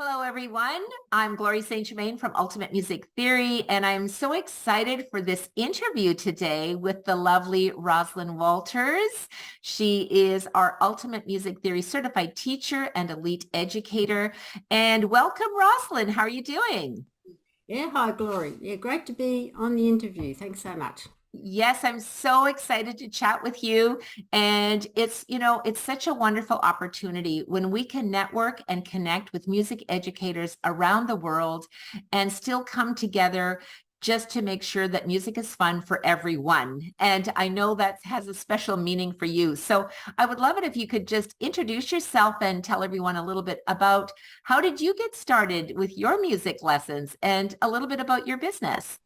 Hello, everyone. I'm Glory St. Germain from Ultimate Music Theory, and I'm so excited for this interview today with the lovely Roslyn Walters. She is our Ultimate Music Theory certified teacher and elite educator. And welcome, Roslyn. How are you doing? Yeah, hi, Glory. Yeah, great to be on the interview. Thanks so much. Yes, I'm so excited to chat with you. And it's such a wonderful opportunity when we can network and connect with music educators around the world and still come together just to make sure that music is fun for everyone. And I know that has a special meaning for you. So I would love it if you could just introduce yourself and tell everyone a little bit about how did you get started with your music lessons and a little bit about your business.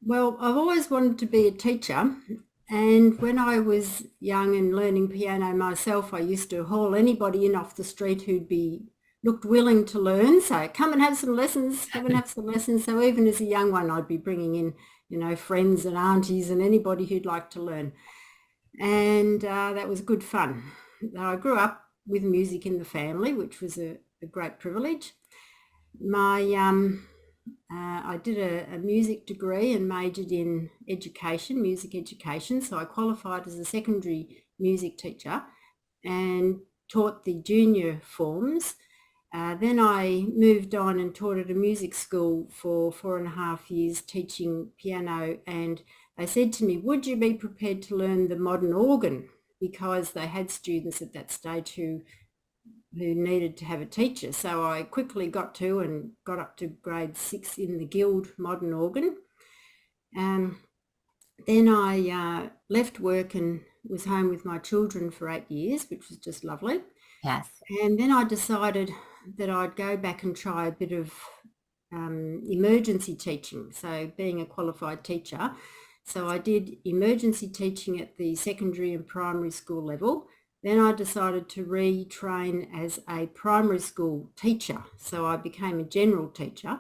Well, I've always wanted to be a teacher. And when I was young and learning piano myself, I used to haul anybody in off the street who'd be looked willing to learn. So come and have some lessons, come and have some lessons. So even as a young one, I'd be bringing in, friends and aunties and anybody who'd like to learn. And that was good fun. I grew up with music in the family, which was a great privilege. I did a music degree and majored in education, music education. So I qualified as a secondary music teacher and taught the junior forms. Then I moved on and taught at a music school for 4.5 years teaching piano, and they said to me, would you be prepared to learn the modern organ? Because they had students at that stage who needed to have a teacher. So I quickly got up to grade 6 in the Guild modern organ. Then I left work and was home with my children for 8 years, which was just lovely. Yes. And then I decided that I'd go back and try a bit of emergency teaching, so being a qualified teacher. So I did emergency teaching at the secondary and primary school level. Then I decided to retrain as a primary school teacher. So I became a general teacher.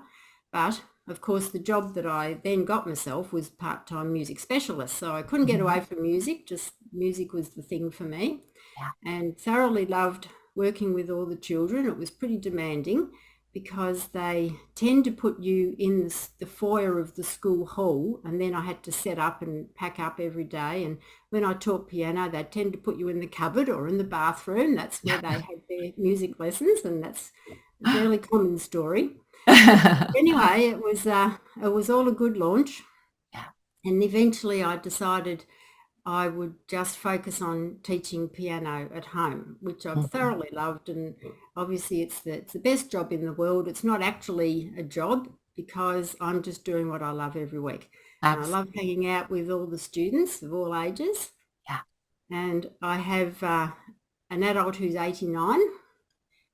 But of course, the job that I then got myself was part-time music specialist. So I couldn't get away from music, just music was the thing for me. Yeah. And thoroughly loved working with all the children. It was pretty demanding because they tend to put you in the foyer of the school hall, and then I had to set up and pack up every day. And when I taught piano, they tend to put you in the cupboard or in the bathroom. That's where they had their music lessons, and that's a fairly common story. Anyway, it was all a good launch. Yeah. And eventually I decided I would just focus on teaching piano at home, which I've thoroughly loved. And obviously it's the best job in the world. It's not actually a job because I'm just doing what I love every week. And I love hanging out with all the students of all ages. Yeah. And I have an adult who's 89,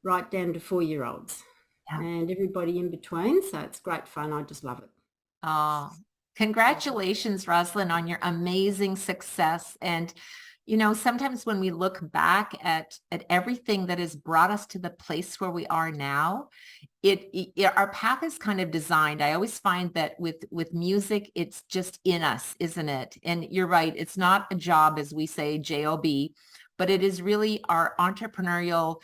right down to 4-year-olds, and everybody in between. So it's great fun. I just love it. Oh, congratulations, Roslyn, on your amazing success. And, sometimes when we look back at everything that has brought us to the place where we are now, our path is kind of designed. I always find that with music, it's just in us, isn't it? And you're right. It's not a job, as we say, job, but it is really our entrepreneurial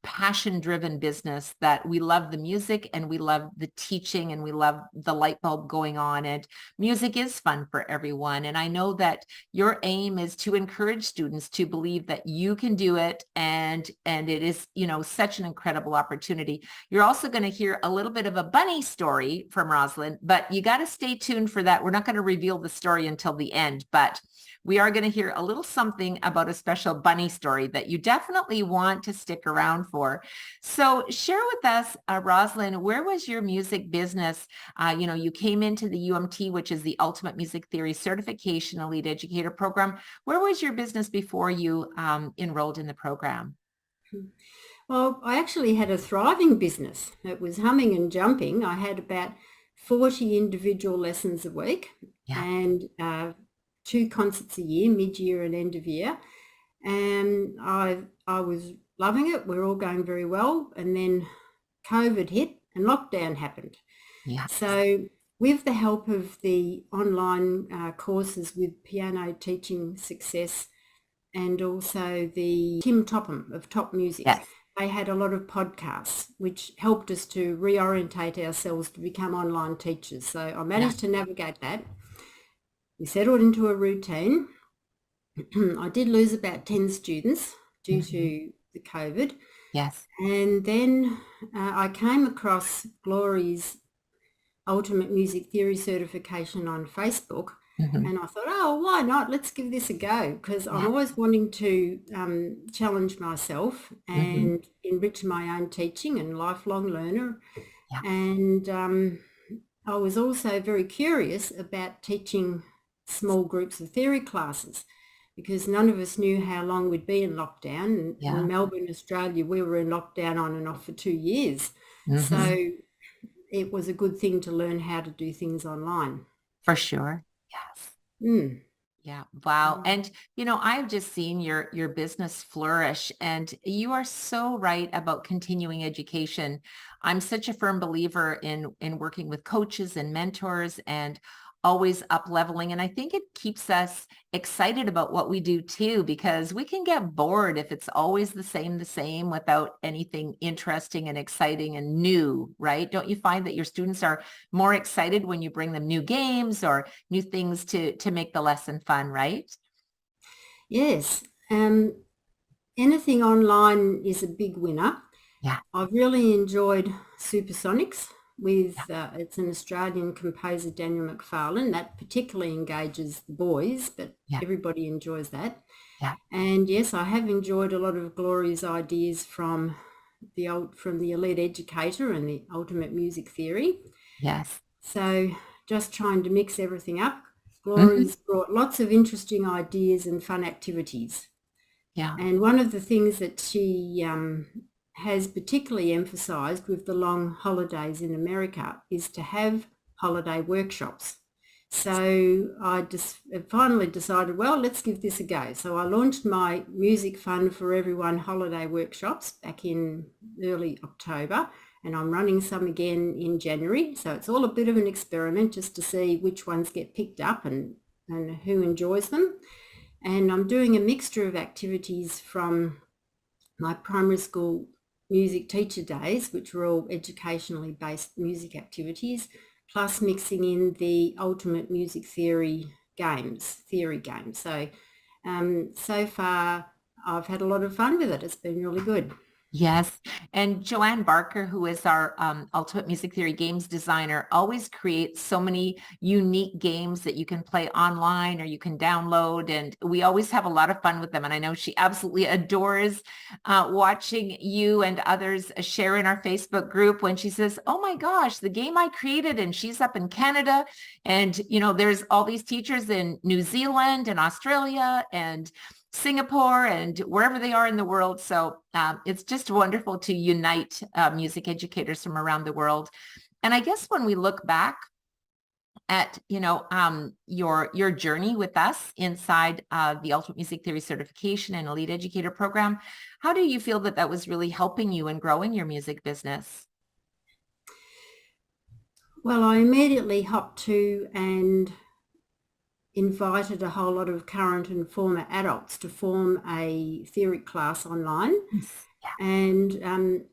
passion-driven business that we love the music and we love the teaching and we love the light bulb going on, and music is fun for everyone. And I know that your aim is to encourage students to believe that you can do it, and it is, such an incredible opportunity. You're also going to hear a little bit of a bunny story from Roslyn, but you got to stay tuned for that. We're not going to reveal the story until the end, but we are going to hear a little something about a special bunny story that you definitely want to stick around for. So share with us, Roslyn, where was your music business? You came into the UMT, which is the Ultimate Music Theory Certification Elite Educator Program. Where was your business before you enrolled in the program? Well, I actually had a thriving business. It was humming and jumping. I had about 40 individual lessons a week, and 2 concerts a year, mid-year and end of year. And I was loving it. We're all going very well. And then COVID hit and lockdown happened. Yeah. So with the help of the online courses with Piano Teaching Success and also the Tim Topham of Top Music, they had a lot of podcasts, which helped us to reorientate ourselves to become online teachers. So I Yeah. managed to navigate that. We settled into a routine. I did lose about 10 students due Mhm. to the COVID. Yes. And then I came across Glory's Ultimate Music Theory certification on Facebook. Mhm. And I thought, oh, why not? Let's give this a go, because I'm Yeah. always wanting to challenge myself Mhm. and enrich my own teaching, and lifelong learner. Yeah. And I was also very curious about teaching small groups of theory classes, because none of us knew how long we'd be in lockdown. In Yeah. Melbourne, Australia, we were in lockdown on and off for 2 years. Mhm. So it was a good thing to learn how to do things online. For sure. Yes. Mm. Yeah. Wow. And I've just seen your business flourish, and you are so right about continuing education. I'm such a firm believer in working with coaches and mentors and always up leveling. And I think it keeps us excited about what we do too, because we can get bored if it's always the same without anything interesting and exciting and new, right? Don't you find that your students are more excited when you bring them new games or new things to make the lesson fun, right? Yes. Anything online is a big winner. Yeah. I've really enjoyed Supersonics Yeah. with, it's an Australian composer, Daniel McFarlane. That particularly engages the boys, but Yeah. everybody enjoys that. Yeah. And yes, I have enjoyed a lot of Glory's ideas from the Elite Educator and the Ultimate Music Theory. Yes. So just trying to mix everything up. Mhm. Glory's brought lots of interesting ideas and fun activities. Yeah. And one of the things that she has particularly emphasised with the long holidays in America is to have holiday workshops. So I just finally decided, well, let's give this a go. So I launched my Music Fun for Everyone holiday workshops back in early October, and I'm running some again in January. So it's all a bit of an experiment just to see which ones get picked up and who enjoys them. And I'm doing a mixture of activities from my primary school music teacher days, which were all educationally based music activities, plus mixing in the ultimate music theory games. So so far I've had a lot of fun with it. It's been really good. Yes. And Joanne Barker, who is our Ultimate Music Theory games designer, always creates so many unique games that you can play online or you can download. And we always have a lot of fun with them. And I know she absolutely adores watching you and others share in our Facebook group when she says, oh my gosh, the game I created, and she's up in Canada. And, there's all these teachers in New Zealand and Australia and Singapore and wherever they are in the world. So it's just wonderful to unite music educators from around the world. And I guess when we look back at, your journey with us inside the Ultimate Music Theory Certification and Elite Educator Program, how do you feel that was really helping you in growing your music business? Well, I immediately hopped to and invited a whole lot of current and former adults to form a theory class online. Yes. Yeah. And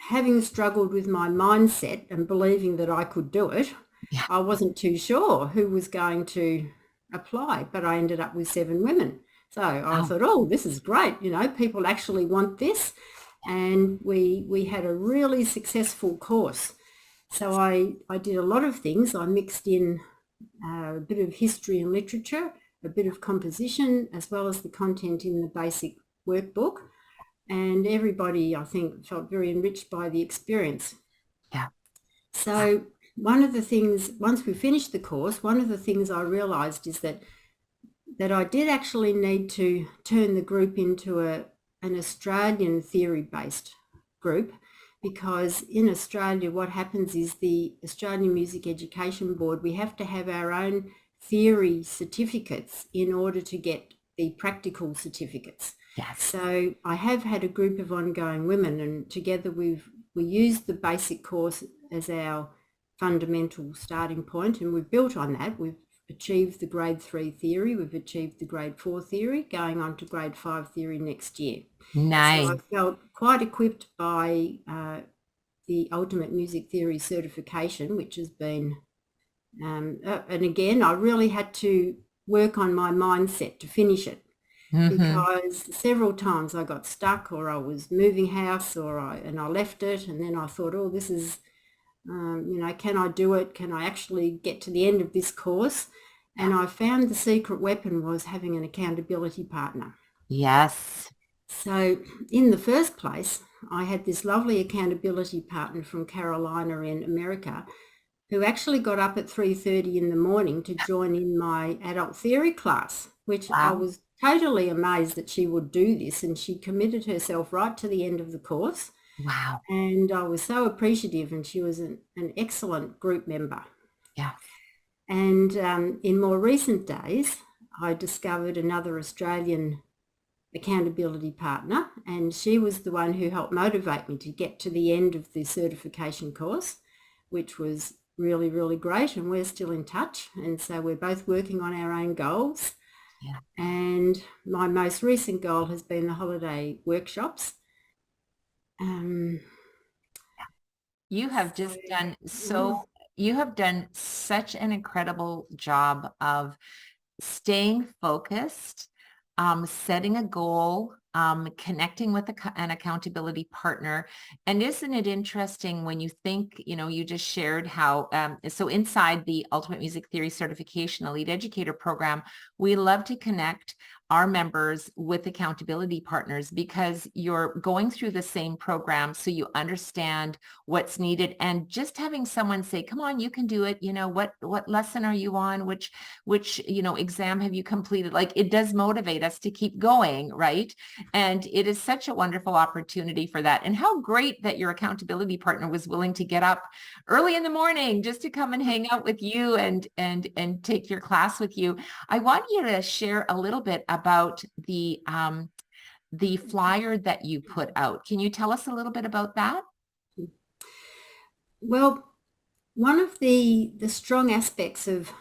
having struggled with my mindset and believing that I could do it, Yeah. I wasn't too sure who was going to apply, but I ended up with 7 women. So I Wow. thought, oh, this is great. People actually want this. And we had a really successful course. So I did a lot of things. I mixed in a bit of history and literature, a bit of composition, as well as the content in the basic workbook. And everybody, I think, felt very enriched by the experience. Yeah. So one of the things, once we finished the course, one of the things I realised is that I did actually need to turn the group into an Australian theory-based group, because in Australia what happens is the Australian Music Education Board, we have to have our own theory certificates in order to get the practical certificates. Yes. So I have had a group of ongoing women, and together we used the basic course as our fundamental starting point, and we've built on that. We've achieved the grade 3 theory. We've achieved the grade 4 theory, going on to grade 5 theory next year. Nice. So I felt quite equipped by the Ultimate Music Theory certification, which has been, and again, I really had to work on my mindset to finish it. Because several times I got stuck, or I was moving house, and I left it, and then I thought, oh, this is, can I do it? Can I actually get to the end of this course? And I found the secret weapon was having an accountability partner. Yes. So in the first place, I had this lovely accountability partner from Carolina in America, who actually got up at 3:30 in the morning to join in my adult theory class, which I was totally amazed that she would do this, and she committed herself right to the end of the course. Wow. And I was so appreciative, and she was an excellent group member. Yeah. And in more recent days, I discovered another Australian accountability partner, and she was the one who helped motivate me to get to the end of the certification course, which was really, really great. And we're still in touch. And so we're both working on our own goals. Yeah. And my most recent goal has been the holiday workshops. You have just done you have done such an incredible job of staying focused, setting a goal, connecting with an accountability partner. And isn't it interesting when you think, you just shared how, so inside the Ultimate Music Theory Certification Elite Educator Program, we love to connect our members with accountability partners, because you're going through the same program, so you understand what's needed. And just having someone say, come on, you can do it. What lesson are you on? Which exam have you completed? Like, it does motivate us to keep going, right? And it is such a wonderful opportunity for that. And how great that your accountability partner was willing to get up early in the morning just to come and hang out with you and take your class with you. I want you to share a little bit about the flyer that you put out. Can you tell us a little bit about that? Well, one of the strong aspects of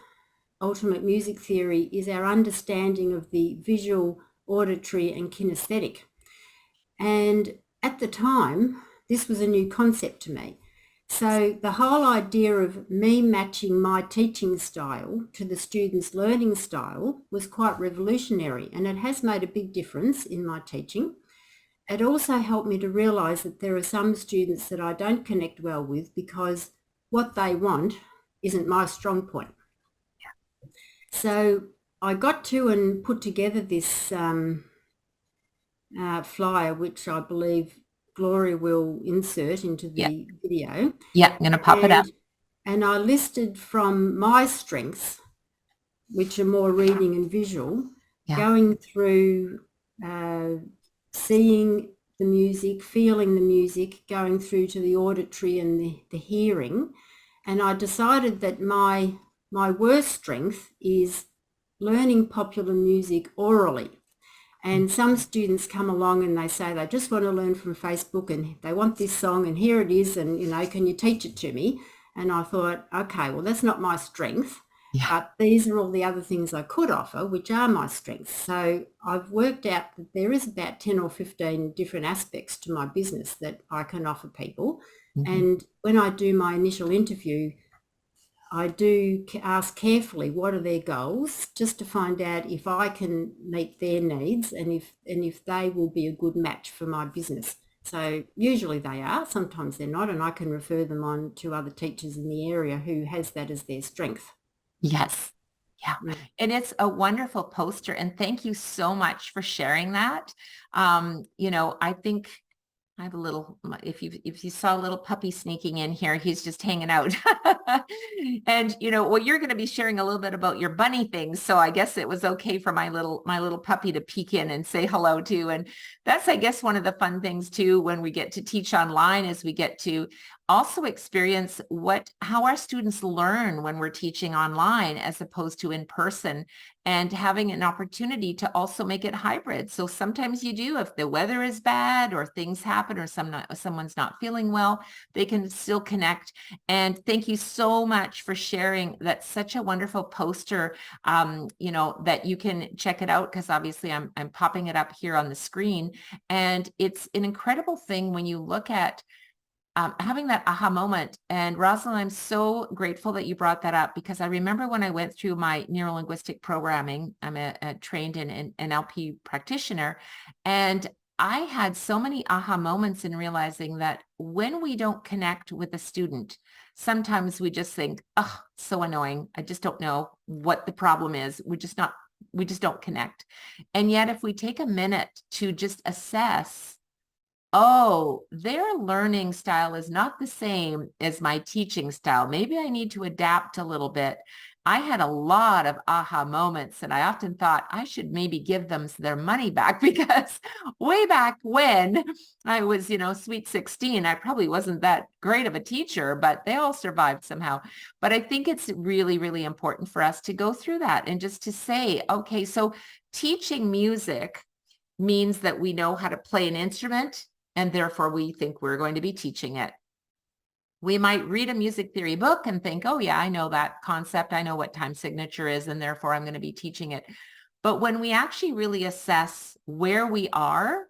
Ultimate Music Theory is our understanding of the visual, auditory and kinesthetic. And at the time, this was a new concept to me. So the whole idea of me matching my teaching style to the students' learning style was quite revolutionary, and it has made a big difference in my teaching. It also helped me to realise that there are some students that I don't connect well with because what they want isn't my strong point. Yeah. So I got to and put together this flyer, which I believe Gloria will insert into the video. Yeah, I'm going to pop it up. And I listed from my strengths, which are more reading and visual, going through seeing the music, feeling the music, going through to the auditory and the hearing. And I decided that my worst strength is learning popular music orally. And some students come along and they say they just want to learn from Facebook and they want this song and here it is, and can you teach it to me? And I thought, okay, well, that's not my strength, but these are all the other things I could offer, which are my strengths. So I've worked out that there is about 10 or 15 different aspects to my business that I can offer people. And when I do my initial interview, I do ask carefully what are their goals, just to find out if I can meet their needs and if they will be a good match for my business. So usually they are, sometimes they're not, and I can refer them on to other teachers in the area who has that as their strength. Yes. Yeah. And it's a wonderful poster. And thank you so much for sharing that. I think I have a little, if you saw a little puppy sneaking in here, he's just hanging out. And, you're going to be sharing a little bit about your bunny things. So I guess it was okay for my little puppy to peek in and say hello too. And that's, I guess, one of the fun things too, when we get to teach online, is we get to also experience how our students learn when we're teaching online as opposed to in person, and having an opportunity to also make it hybrid. So sometimes you do, if the weather is bad or things happen or someone's not feeling well, they can still connect. And thank you so much for sharing. That's such a wonderful poster, that you can check it out, because obviously I'm popping it up here on the screen. And it's an incredible thing when you look at having that aha moment. And Roslyn, I'm so grateful that you brought that up, because I remember when I went through my neurolinguistic programming, I'm a trained in NLP practitioner, and I had so many aha moments in realizing that when we don't connect with a student, sometimes we just think, oh, so annoying. I just don't know what the problem is. We just don't connect. And yet if we take a minute to just assess, oh, their learning style is not the same as my teaching style. Maybe I need to adapt a little bit. I had a lot of aha moments, and I often thought I should maybe give them their money back, because way back when I was, sweet 16, I probably wasn't that great of a teacher, but they all survived somehow. But I think it's really, really important for us to go through that and just to say, okay, so teaching music means that we know how to play an instrument, and therefore we think we're going to be teaching it. We might read a music theory book and think, oh yeah, I know that concept. I know what time signature is, and therefore I'm going to be teaching it. But when we actually really assess where we are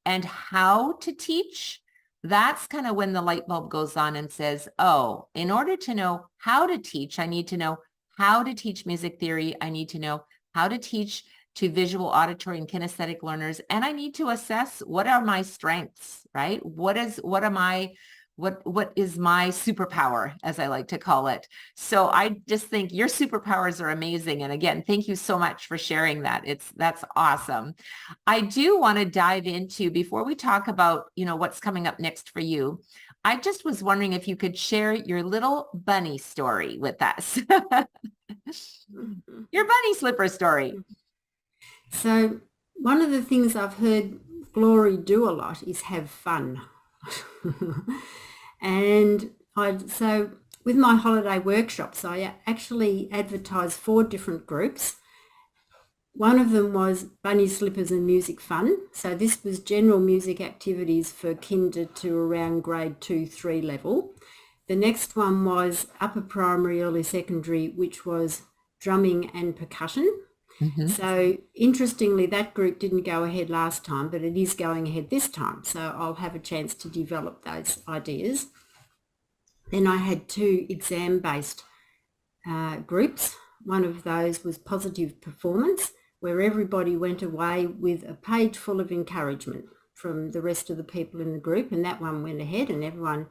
and how to teach, that's kind of when the light bulb goes on and says, oh, in order to know how to teach, I need to know how to teach music theory. I need to know how to teach to visual, auditory, and kinesthetic learners. And I need to assess, what are my strengths, right? What is my superpower, as I like to call it? So I just think your superpowers are amazing. And again, thank you so much for sharing that. That's awesome. I do want to dive into, before we talk about, what's coming up next for you, I just was wondering if you could share your little bunny story with us. Your bunny slipper story. So one of the things I've heard Glory do a lot is have fun. And so with my holiday workshops, I actually advertised 4 different groups. One of them was bunny slippers and music fun. So this was general music activities for kinder to around grade 2-3 level. The next one was upper primary, early secondary, which was drumming and percussion. Mm-hmm. So interestingly, that group didn't go ahead last time, but it is going ahead this time. So I'll have a chance to develop those ideas. Then I had 2 exam-based groups. One of those was positive performance, where everybody went away with a page full of encouragement from the rest of the people in the group. And that one went ahead, and everyone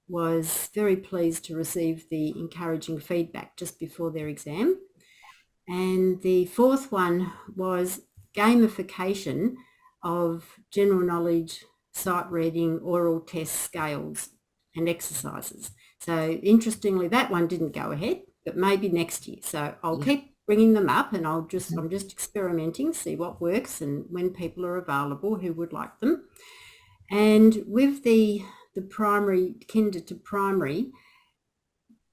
was very pleased to receive the encouraging feedback just before their exam. And the 4th one was gamification of general knowledge, sight reading, oral test scales and exercises. So interestingly, that one didn't go ahead, but maybe next year. So I'll keep bringing them up, and I'm just experimenting, see what works and when people are available who would like them. And with the primary, kinder to primary,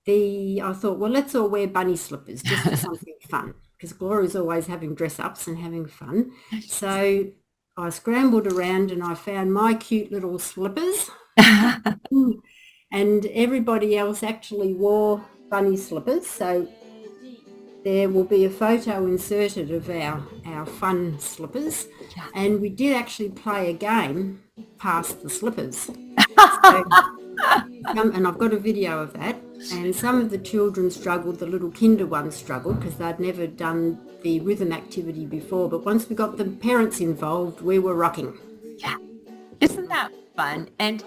I thought, well, let's all wear bunny slippers just for something fun, because Gloria's always having dress-ups and having fun. So I scrambled around and I found my cute little slippers. And everybody else actually wore bunny slippers. So there will be a photo inserted of our fun slippers. And we did actually play a game, Pass the Slippers. And I've got a video of that. And some of the children struggled, the little kinder ones struggled because they'd never done the rhythm activity before. But once we got the parents involved, we were rocking. Yeah. Isn't that fun? And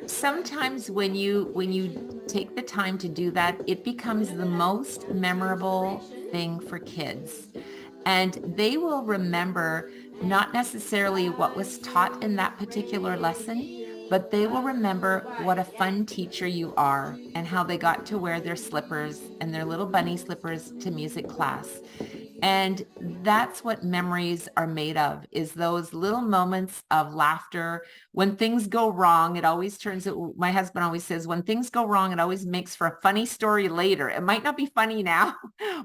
sometimes when you take the time to do that, it becomes the most memorable thing for kids. And they will remember not necessarily what was taught in that particular lesson, but they will remember what a fun teacher you are and how they got to wear their slippers and their little bunny slippers to music class. And that's what memories are made of, is those little moments of laughter. When things go wrong, it always turns out, my husband always says, when things go wrong, it always makes for a funny story later. It might not be funny now,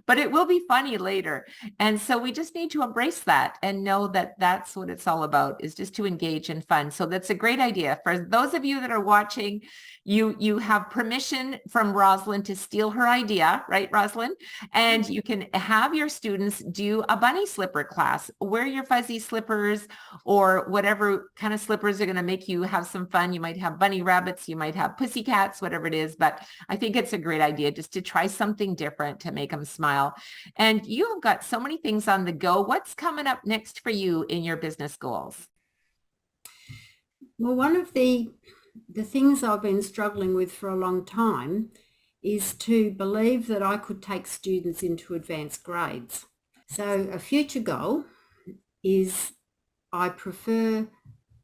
but it will be funny later. And so we just need to embrace that and know that that's what it's all about, is just to engage in fun. So that's a great idea. For those of you that are watching, you have permission from Roslyn to steal her idea, right, Roslyn? And you can have your students do a bunny slipper class. Wear your fuzzy slippers or whatever kind of slippers are going to make you have some fun. You might have bunny rabbits, you might have pussycats, whatever it is. But I think it's a great idea just to try something different to make them smile. And you've got so many things on the go. What's coming up next for you in your business goals? Well, one of the things I've been struggling with for a long time is to believe that I could take students into advanced grades. So a future goal is I prefer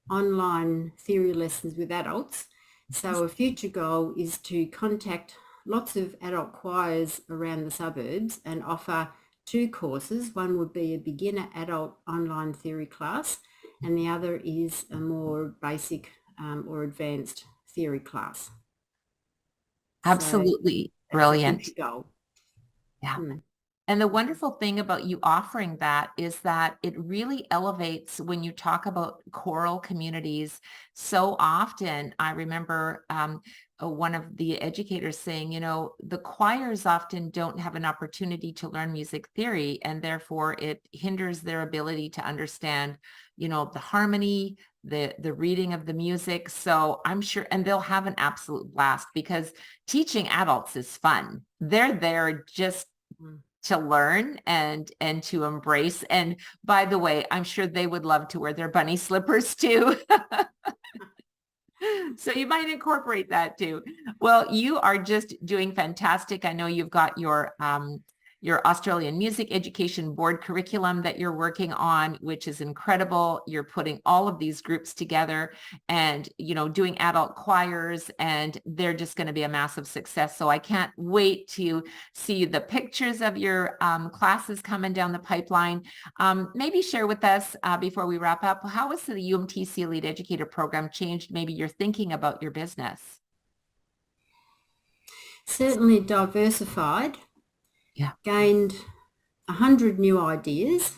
online theory lessons with adults. So a future goal is to contact lots of adult choirs around the suburbs and offer 2 courses. One would be a beginner adult online theory class, and the other is a more basic or advanced theory class. Absolutely So brilliant. goal. Yeah. And the wonderful thing about you offering that is that it really elevates when you talk about choral communities. So often, I remember one of the educators saying, the choirs often don't have an opportunity to learn music theory, and therefore it hinders their ability to understand, the harmony, the reading of the music. So I'm sure, and they'll have an absolute blast, because teaching adults is fun. They're there just to learn and to embrace. And by the way, I'm sure they would love to wear their bunny slippers too. So you might incorporate that too. Well, you are just doing fantastic. I know you've got your Australian Music Education Board curriculum that you're working on, which is incredible. You're putting all of these groups together and, doing adult choirs, and they're just going to be a massive success. So I can't wait to see the pictures of your classes coming down the pipeline. Maybe share with us before we wrap up, how has the UMTC Elite Educator Program changed maybe your thinking about your business? Certainly diversified. Yeah. Gained 100 new ideas,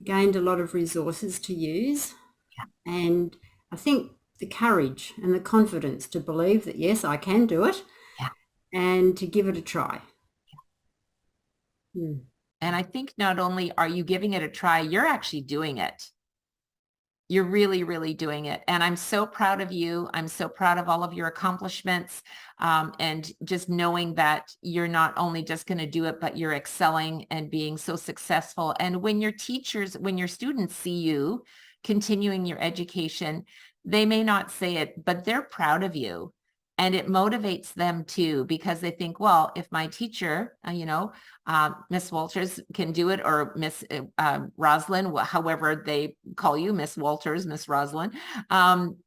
gained a lot of resources to use, and I think the courage and the confidence to believe that, yes, I can do it, and to give it a try. And I think not only are you giving it a try, you're actually doing it. You're really, really doing it. And I'm so proud of you. I'm so proud of all of your accomplishments. And just knowing that you're not only just going to do it, but you're excelling and being so successful. And when your students see you continuing your education, they may not say it, but they're proud of you. And it motivates them too, because they think, well, if my teacher, Miss Walters can do it, or Miss Roslyn, however they call you, Miss Walters, Miss Roslyn,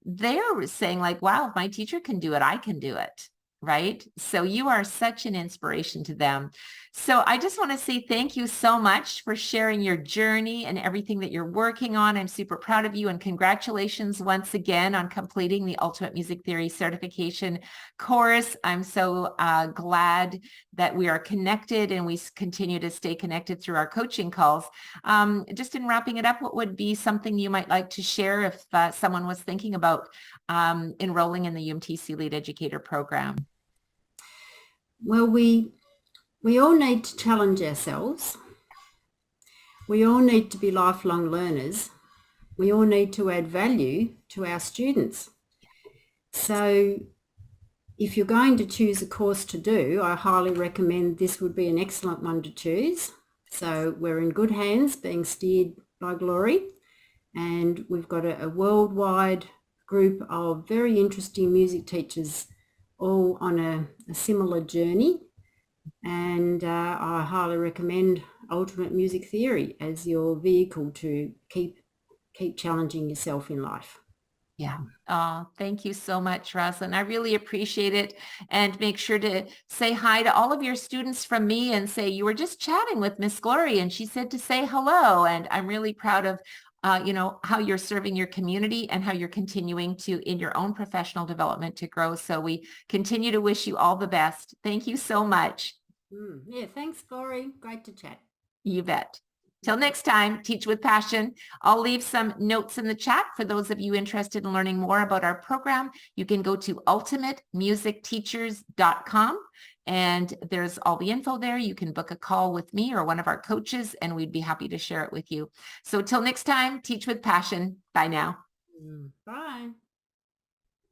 they're saying like, wow, if my teacher can do it, I can do it. Right? So you are such an inspiration to them. So I just want to say thank you so much for sharing your journey and everything that you're working on. I'm super proud of you, and congratulations once again on completing the Ultimate Music Theory Certification course. I'm so glad that we are connected, and we continue to stay connected through our coaching calls. Just in wrapping it up, what would be something you might like to share if someone was thinking about enrolling in the UMTC Elite Educator Program? Well, we all need to challenge ourselves. We all need to be lifelong learners. We all need to add value to our students. So if you're going to choose a course to do, I highly recommend this would be an excellent one to choose. So we're in good hands, being steered by Glory, and we've got a worldwide group of very interesting music teachers, all on a similar journey, and I highly recommend Ultimate Music Theory as your vehicle to keep challenging yourself in life. Yeah. Oh, thank you so much, Roslyn. I really appreciate it. And make sure to say hi to all of your students from me and say you were just chatting with Miss Glory and she said to say hello. And I'm really proud of, how you're serving your community and how you're continuing to, in your own professional development, to grow. So we continue to wish you all the best. Thank you so much. Yeah, thanks, Glory. Great to chat. You bet. Till next time, Teach with Passion. I'll leave some notes in the chat for those of you interested in learning more about our program. You can go to ultimatemusicteachers.com and there's all the info there. You can book a call with me or one of our coaches and we'd be happy to share it with you. So till next time, Teach with Passion. Bye now. Bye.